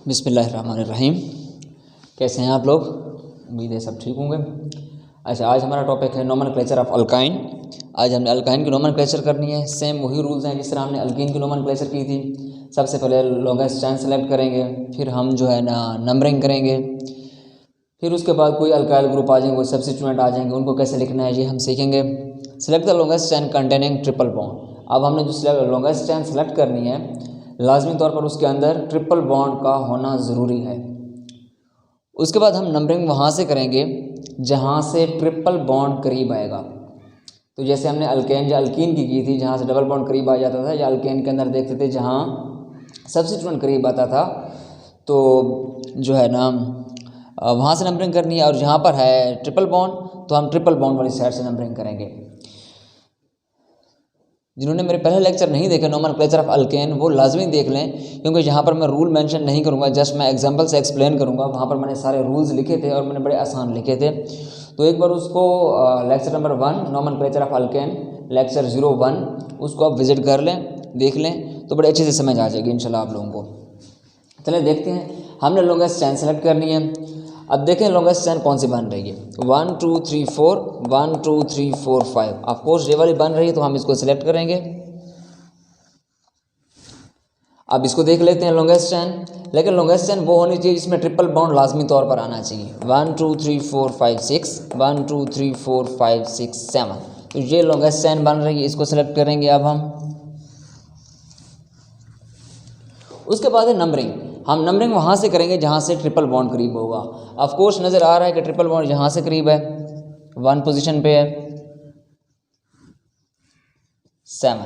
बिस्मिल्लाहिर्रहमानिर्रहीम। कैसे हैं आप लोग? उम्मीद है सब ठीक होंगे। अच्छा, आज हमारा टॉपिक है नोमेनक्लेचर ऑफ अल्काइन। आज हमने अल्काइन की नोमेनक्लेचर करनी है। सेम वही रूल्स हैं जिस तरह हमने अल्कीन की नोमेनक्लेचर की थी। सबसे पहले लॉन्गेस्ट चेन सेलेक्ट करेंगे, फिर हम जो है ना नंबरिंग करेंगे, फिर उसके बाद कोई अल्काइल ग्रुप आ जाएंगे, कोई सब्स्टिट्यूएंट आ जाएंगे, उनको कैसे लिखना है ये हम सीखेंगे। Select the longest chain containing triple bond. अब हमने जो लॉन्गेस्ट चेन सेलेक्ट करनी है, लाजमी तौर पर उसके अंदर ट्रिपल बॉन्ड का होना ज़रूरी है। उसके बाद हम नंबरिंग वहाँ से करेंगे जहाँ से ट्रिपल बॉन्ड करीब आएगा। तो जैसे हमने अल्केन या अल्कीन की थी, जहाँ से डबल बॉन्ड करीब आ जाता था, या अल्केन के अंदर देखते थे जहाँ सब्स्टिट्यूएंट करीब आता था, तो जो है ना वहाँ से नंबरिंग करनी है। और जहाँ पर है ट्रिपल बॉन्ड तो हम ट्रिपल बॉन्ड वाली साइड से नंबरिंग करेंगे। जिन्होंने मेरे पहले लेक्चर नहीं देखे नोमेनक्लेचर ऑफ अल्केन, वो लाजमी देख लें, क्योंकि यहाँ पर मैं रूल मेंशन नहीं करूँगा, जस्ट मैं एग्जांपल से एक्सप्लेन करूँगा। वहाँ पर मैंने सारे रूल्स लिखे थे और मैंने बड़े आसान लिखे थे। तो एक बार उसको lecture number 1 nomenclature of alkane, lecture 01, उसको आप विजिट कर लें, देख लें, तो बड़े अच्छे से समझ आ जाएगी इंशाल्लाह आप लोगों को। चलिए देखते हैं। हमने लॉन्गेस्ट चेन सेलेक्ट करनी है। अब देखें लॉन्गेस्ट चेन कौन सी बन रही है। 1 2 3 4, 1 2 3 4 5। ऑफकोर्स ये वाली बन रही है तो हम इसको सिलेक्ट करेंगे। अब इसको देख लेते हैं लॉन्गेस्ट चेन। लेकिन लॉन्गेस्ट चेन वो होनी चाहिए जिसमें ट्रिपल बॉन्ड लाजमी तौर पर आना चाहिए। 1 2 3 4 5 6, 1 2 3 4 5 6 7। तो ये लॉन्गेस्ट चेन बन रही है, इसको सिलेक्ट करेंगे अब हम। उसके बाद है नंबरिंग। हम नंबरिंग वहाँ से करेंगे जहाँ से ट्रिपल बॉन्ड करीब होगा। ऑफ कोर्स नज़र आ रहा है कि ट्रिपल बॉन्ड यहाँ से करीब है, 1 पोजीशन पे है, 7,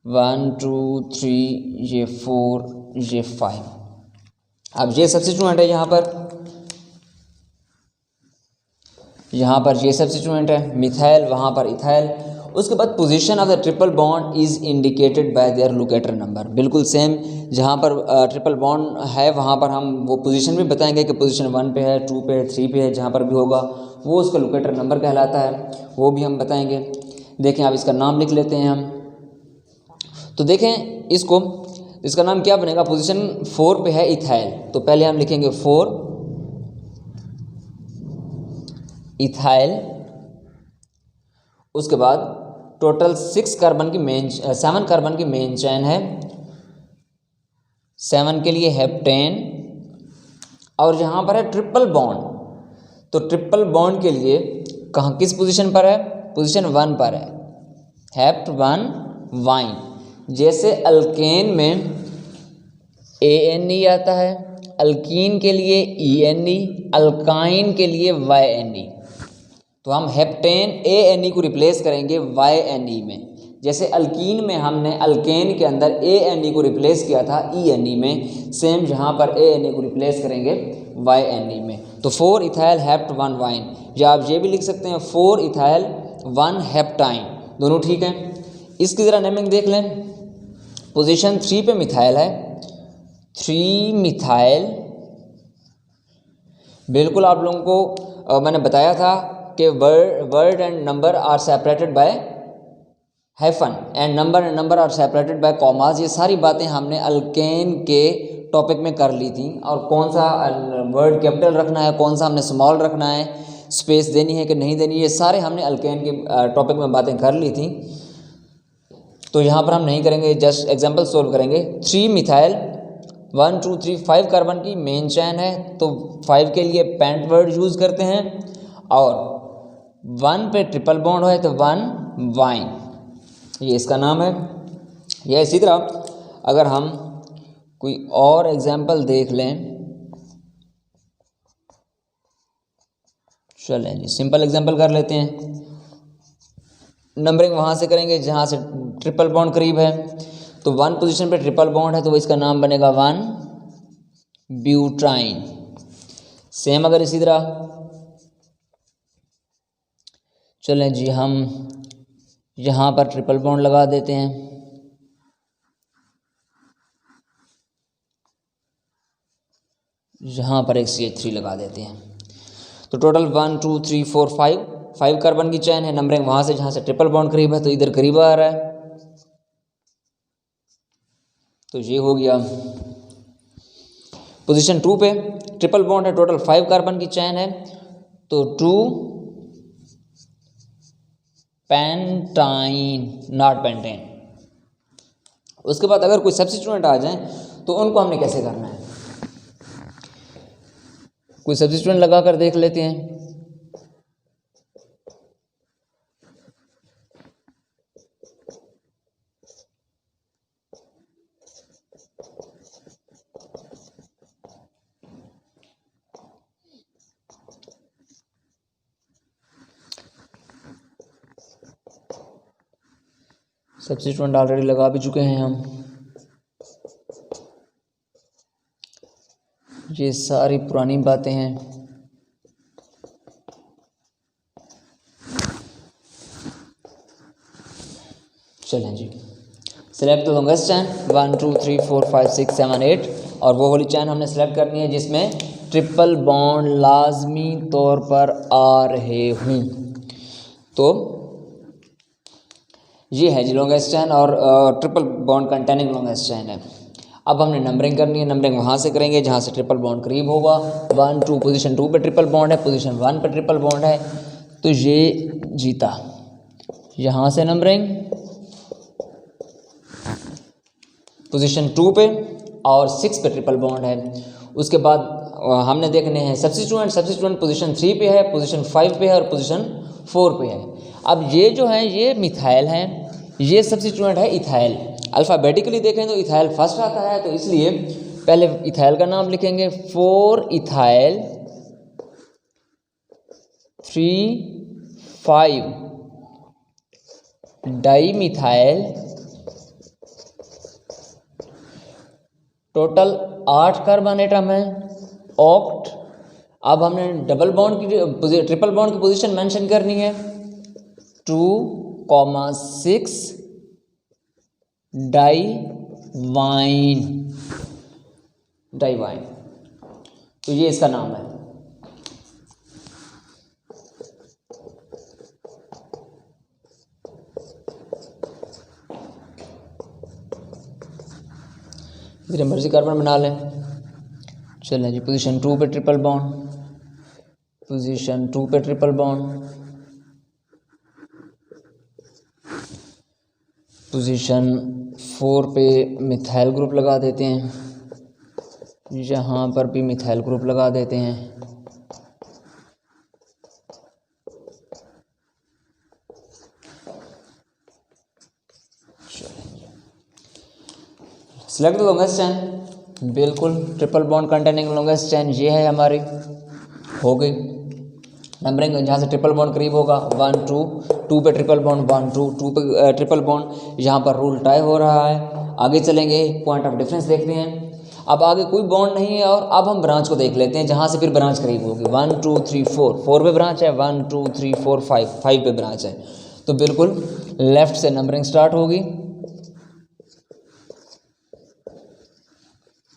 1 2 3, ये 4, ये 5। अब ये सब्स्टिट्यूएंट है यहाँ पर ये सब्स्टिट्यूएंट है मिथाइल, वहाँ पर इथाइल। उसके बाद position of the triple bond is indicated by there locator number. बिल्कुल सेम जहाँ पर ट्रिपल बॉन्ड है वहाँ पर हम वो पोजीशन भी बताएंगे कि पोजीशन 1 पे है, 2 पे है, 3 पे है, जहाँ पर भी होगा वो उसका लोकेटर नंबर कहलाता है, वो भी हम बताएंगे। देखें आप इसका नाम लिख लेते हैं हम। तो देखें इसका नाम क्या बनेगा। पोजीशन 4 पे है इथाइल, तो पहले हम लिखेंगे 4 इथाइल। उसके बाद टोटल 7 कार्बन की मेन चेन है, 7 के लिए हेप्टेन। और यहाँ पर है ट्रिपल बॉन्ड, तो ट्रिपल बॉन्ड के लिए किस पोजीशन पर है? पोजीशन 1 पर है, हेप्ट 1 वाइन। जैसे अल्केन में ANE आता है, अल्कीन के लिए ENE, अल्काइन के लिए YNE। तो हम हेप्टेन ANE को रिप्लेस करेंगे YNE में। जैसे अल्कीन में हमने अल्केन के अंदर ANE को रिप्लेस किया था ENE में, सेम यहाँ पर ANE को रिप्लेस करेंगे YNE में। तो 4 इथाइल हेप्ट 1 वाइन, या आप ये भी लिख सकते हैं 4 इथाइल 1 हेप्टाइन, दोनों ठीक हैं। इसकी ज़रा नेमिंग देख लें। पोजीशन 3 पे मिथाइल है, 3 मिथाइल। बिल्कुल आप लोगों को मैंने बताया था कि word and number are separated by hyphen and number are separated by commas. ये सारी बातें हमने अल्केन के टॉपिक में कर ली थी। और कौन सा वर्ड कैपिटल रखना है, कौन सा हमने स्मॉल रखना है, स्पेस देनी है कि नहीं देनी, ये सारे हमने अल्केन के टॉपिक में बातें कर ली थी। तो यहाँ पर हम नहीं करेंगे, जस्ट एग्जाम्पल सोल्व करेंगे। 3 मिथाइल 1 2 3 5 कार्बन की मेन चैन है, तो 5 के लिए पेंट वर्ड यूज़ करते हैं। और 1 पे ट्रिपल बॉन्ड है तो 1 वाइन, ये इसका नाम है। या इसी तरह अगर हम कोई और एग्जाम्पल देख लें, चलें जी सिंपल एग्जाम्पल कर लेते हैं। नंबरिंग वहाँ से करेंगे जहाँ से ट्रिपल बॉन्ड करीब है। तो 1 पोजीशन पे ट्रिपल बॉन्ड है तो इसका नाम बनेगा 1 ब्यूटाइन। सेम अगर इसी तरह चलें जी हम यहाँ पर ट्रिपल बॉन्ड लगा देते हैं। यहाँ पर एक CH3 लगा देते हैं। तो टोटल 1 2 3 4 5 कार्बन की चैन है। नंबरिंग वहाँ से जहाँ से ट्रिपल बॉन्ड करीब है, तो इधर करीब आ रहा है, तो ये हो गया। पोजीशन 2 पे ट्रिपल बॉन्ड है, टोटल 5 कार्बन की चैन है, तो 2 पेंटाइन, नॉट पेंटेन। उसके बाद अगर कोई सब्स्टिट्यूएंट आ जाए तो उनको हमने कैसे करना है, कोई सब्स्टिट्यूएंट लगा कर देख लेते हैं। सब्स्टिट्यूएंट ऑलरेडी लगा भी चुके हैं हम। ये सारी पुरानी बातें हैं। चलें जी, सिलेक्ट द लॉन्गेस्ट चैन 1 2 3 4 5 6 7 8, और वो वाली चैन हमने सेलेक्ट करनी है जिसमें ट्रिपल बॉन्ड लाजमी तौर पर आ रहे हों। तो ये है जी लॉन्गेस्ट चैन और ट्रिपल बॉन्ड कंटेनिंग लॉन्गेस्ट चैन है। अब हमने नंबरिंग करनी है, नंबरिंग वहाँ से करेंगे जहाँ से ट्रिपल बॉन्ड करीब होगा। 1 2 पोजीशन 2 पे ट्रिपल बॉन्ड है, पोजीशन 1 पे ट्रिपल बॉन्ड है, तो ये जीता। यहाँ से नंबरिंग पोजीशन 2 पे और 6 पे ट्रिपल बॉन्ड है। उसके बाद हमने देखने हैं सब्स्टिट्यूएंट पोजीशन 3 पे है, पोजीशन 5 पे है और पोजीशन 4 पे है। अब ये जो है ये मिथाइल है, ये सब्स्टिट्यूएंट है इथाइल। अल्फ़ाबेटिकली देखें तो इथाइल फर्स्ट आता है, तो इसलिए पहले इथाइल का नाम लिखेंगे 4 ethyl 3 5 di methyl, total 8 carbon atom है, ऑक्ट। अब हमने डबल बॉन्ड की ट्रिपल बॉन्ड की पोजीशन मेंशन करनी है 2,6 डाई वाइन, तो ये इसका नाम है। जितने मर्जी कार्बन बना लें। चलें जी, पोजीशन 2 पे ट्रिपल बॉन्ड, पोजीशन 2 पे ट्रिपल बॉन्ड, पोजीशन 4 पे मिथाइल ग्रुप लगा देते हैं, यहाँ पर भी मिथाइल ग्रुप लगा देते हैं। सिलेक्ट द लॉन्गेस्ट चैन, बिल्कुल ट्रिपल बॉन्ड कंटेनिंग लॉन्गेस्ट चैन ये है हमारी, हो गई। नंबरिंग जहाँ से ट्रिपल बॉन्ड करीब होगा 1 2 2 पे ट्रिपल बॉन्ड 1 2 2 पे ट्रिपल बॉन्ड, यहाँ पर रूल टाई हो रहा है। आगे चलेंगे, पॉइंट ऑफ डिफरेंस देखते हैं। अब आगे कोई बॉन्ड नहीं है और अब हम ब्रांच को देख लेते हैं जहाँ से फिर ब्रांच करीब होगी। 1 2 3 4 पे ब्रांच है, 1 2 3 4 5 पे ब्रांच है, तो बिल्कुल लेफ्ट से नंबरिंग स्टार्ट होगी।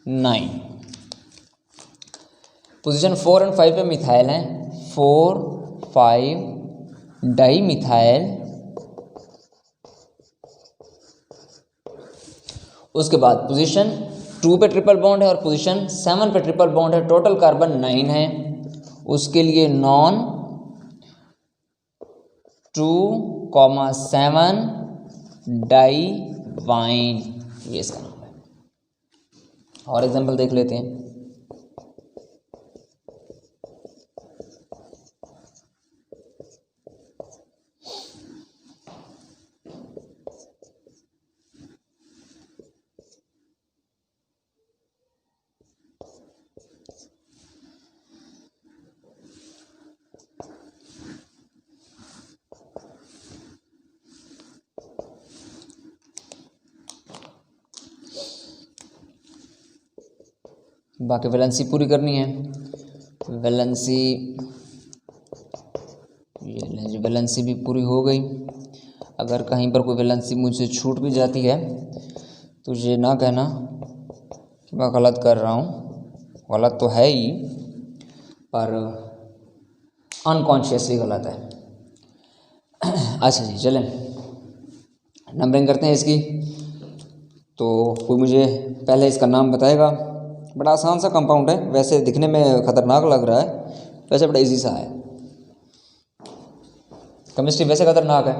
9 पोजीशन 4 और 5 पे मिथाइल हैं, 4 5 डाई मिथाइल। उसके बाद पोजीशन 2 पे ट्रिपल बॉन्ड है और पोजीशन 7 पे ट्रिपल बॉन्ड है, टोटल कार्बन 9 है। उसके लिए नॉन 2,7 डाई वाइन, ये इसका नाम है। और एग्जांपल देख लेते हैं। बाकी वैलेंसी पूरी करनी है। वैलेंसी भी पूरी हो गई। अगर कहीं पर कोई वैलेंसी मुझसे छूट भी जाती है तो ये ना कहना कि मैं गलत कर रहा हूँ, गलत तो है ही पर अनकॉन्शियसली गलत है। अच्छा जी, चलें नंबरिंग करते हैं इसकी। तो कोई मुझे पहले इसका नाम बताएगा बड़ा आसान सा कंपाउंड है, वैसे दिखने में ख़तरनाक लग रहा है, वैसे बड़ा इजी सा है। केमिस्ट्री वैसे खतरनाक है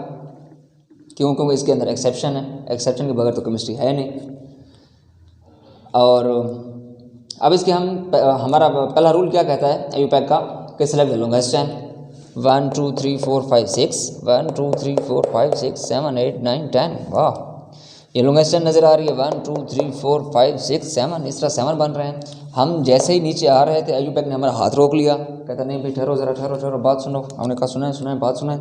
क्योंकि इसके अंदर एक्सेप्शन है, एक्सेप्शन के बगैर तो केमिस्ट्री है नहीं। और अब इसके हमारा पहला रूल क्या कहता है आईयूपैक का कि सेलेक्ट द लॉन्गेस्ट चेन। 1 2 3 4 5 6 1 2 3 4 5 6 7 8 9 10। वाह, ये लॉन्गेस्ट चेन नज़र आ रही है। 1 2 3 4 5 6 7, इस तरह 7 बन रहे हैं। हम जैसे ही नीचे आ रहे थे आईयूपैक ने हमारा हाथ रोक लिया, कहता नहीं भाई ठहरो ज़रा, ठहरो बात सुनो। हमने कहा सुना है बात सुना है।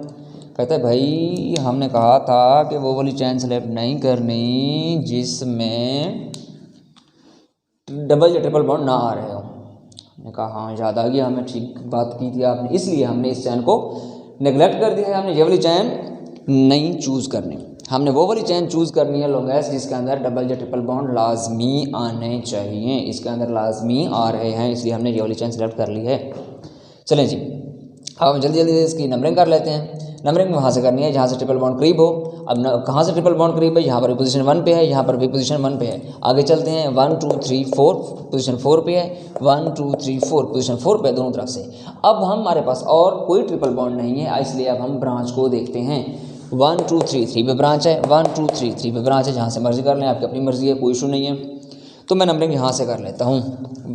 कहता है भाई हमने कहा था कि वो वाली चैन सेलेक्ट नहीं करनी जिसमें डबल या ट्रिपल बॉन्ड ना आ रहे हो। हमने कहा हाँ याद आ गया, हमें ठीक बात की थी आपने, इसलिए हमने इस चैन को नेगलेक्ट कर दिया है। हमने ये वाली चैन नहीं चूज़ करनी, हमने वो वाली चैन चूज़ करनी है लॉन्गेस्ट जिसके अंदर डबल या ट्रिपल बॉन्ड लाजमी आने चाहिए। इसके अंदर लाजमी आ रहे हैं, इसलिए हमने ये वाली चैन सेलेक्ट कर ली है। चलें जी, अब हम जल्दी जल्दी इसकी नंबरिंग कर लेते हैं। नंबरिंग वहाँ से करनी है जहाँ से ट्रिपल बॉन्ड करीब हो। अब कहाँ से ट्रिपल बॉन्ड करीब है, यहाँ पर भी पोजीशन 1 पे है, यहाँ पर भी पोजीशन 1 पे है। आगे चलते हैं, 1 2 3 4 पोजीशन 4 पे है, 1 2 3 4 पोजीशन 4 पे है दोनों तरफ से। अब हमारे पास और कोई ट्रिपल बॉन्ड नहीं है, इसलिए अब हम ब्रांच को देखते हैं। 1 2 3 3 पे ब्रांच है, 1 2 3 3 पे ब्रांच है, जहाँ से मर्जी कर लें, आपकी अपनी मर्जी है, कोई इशू नहीं है। तो मैं नंबरिंग यहाँ से कर लेता हूँ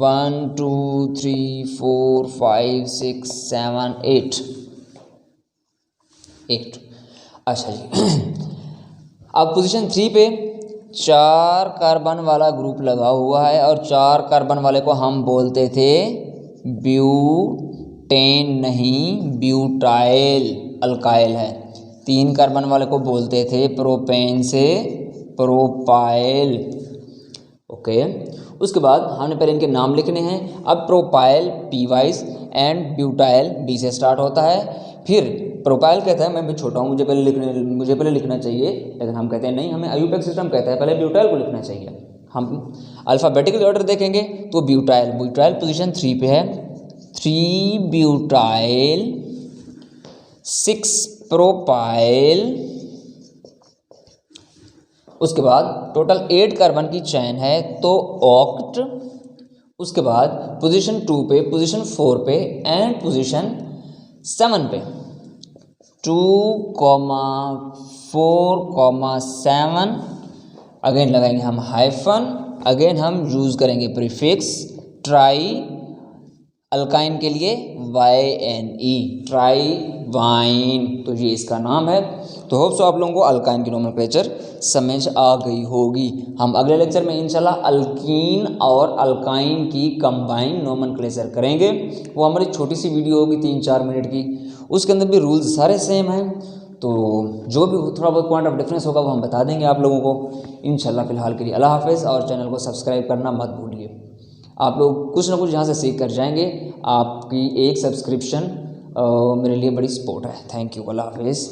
1 2 3 4 5 6 7 8। अच्छा जी, अब पोजीशन 3 पे 4 कार्बन वाला ग्रुप लगा हुआ है और 4 कार्बन वाले को हम बोलते थे ब्यूटेन, नहीं ब्यूटाइल अल्काइल है। 3 कार्बन वाले को बोलते थे प्रोपेन से प्रोपाइल। ओके, उसके बाद हमने पहले इनके नाम लिखने हैं। अब propyl p wise and butyl b से स्टार्ट होता है। फिर प्रोपाइल कहता है मैं भी छोटा हूँ, मुझे पहले लिखना चाहिए, लेकिन हम कहते हैं नहीं, हमें आईयूपैक सिस्टम कहता है पहले ब्यूटाइल को लिखना चाहिए। हम अल्फ़ाबेटिकल ऑर्डर देखेंगे तो ब्यूटाइल पोजीशन 3 पे है, 3 ब्यूटाइल 6 प्रोपाइल। उसके बाद टोटल 8 कार्बन की चैन है तो ऑक्ट। उसके बाद पोजीशन 2 पे, पोजीशन 4 पे एंड पोजीशन 7 पे 2, 4, 7 अगेन लगाएंगे हम हाइफन, अगेन हम यूज़ करेंगे प्रीफिक्स ट्राई अल्काइन के लिए YNE, ट्राई वाइन, तो ये इसका नाम है। तो होप सो आप लोगों को अल्काइन की नोमेनक्लेचर समझ आ गई होगी। हम अगले लेक्चर में इंशाल्लाह अल्कीन और अल्काइन की कंबाइन नोमेनक्लेचर करेंगे। वो हमारी छोटी सी वीडियो होगी 3-4 मिनट की, उसके अंदर भी रूल्स सारे सेम हैं, तो जो भी थोड़ा बहुत पॉइंट ऑफ डिफरेंस होगा वो हम बता देंगे आप लोगों को इंशाल्लाह। फ़िलहाल के लिए अल्लाह हाफ़िज़, और चैनल को सब्सक्राइब करना मत भूलिए। आप लोग कुछ ना कुछ यहाँ से सीख कर जाएंगे। आपकी एक सब्सक्रिप्शन मेरे लिए बड़ी सपोर्ट है। थैंक यू, अल्लाह हाफ़िज़।